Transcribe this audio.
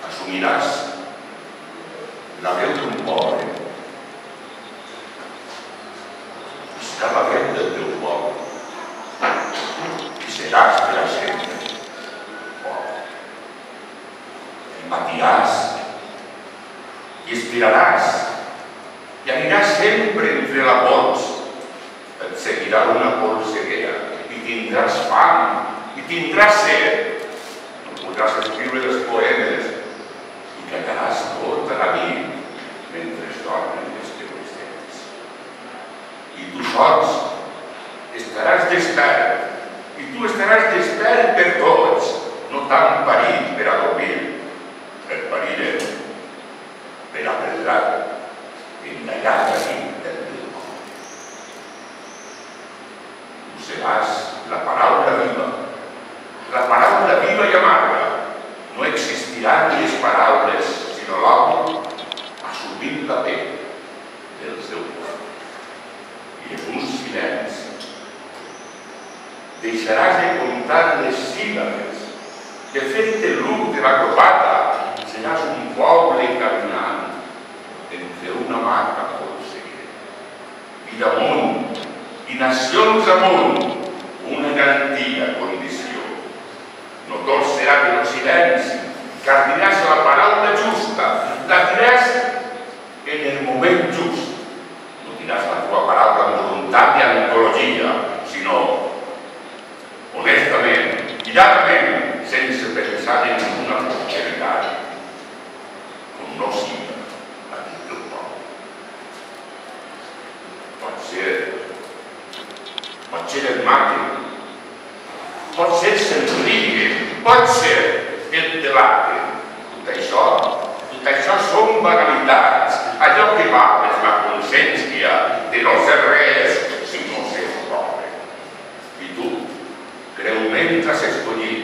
assumiràs la veu d'un pobre. Serà la veu del teu poble. I seràs per a sempre pobre. I patiràs. I esperaràs. I aniràs sempre entre la pols. Et seguirà una polseguera. I tindràs fam. I tindràs set. No podràs escriure els poemes. I callaràs tota la nit mentre dormen les teues dents. I tu sols estaràs despert. I tu estaràs despert per tots. No tant parit per a dormir. Per parir per a perdre en la llarga nit del teu cor. Tu seràs la paraula viva. La paraula viva i amarga. No existiran les paraules, sinó l'home assumint la pell del seu cor. I en un silenci deixaràs de comptar les síl·labes, de fer-te l'uc de l'acrobata. Seràs un poble caminant entre una maca polseguera. I damunt, i nacions amunt, una garantia condició. No tot serà del silenci, car diràs la paraula justa, la diràs en el moment just. No diràs la teva paraula amb voluntat i antologia, sinó honestament, llargament, sense pensar en una posteritat, com no siga la del teu poble. Pot ser el mate, pot ser el Enrique, pot ser el Delate. Tot això són banalitats, allò que va per la consciència de no ser res si no ser pobre. I tu, greument has escollit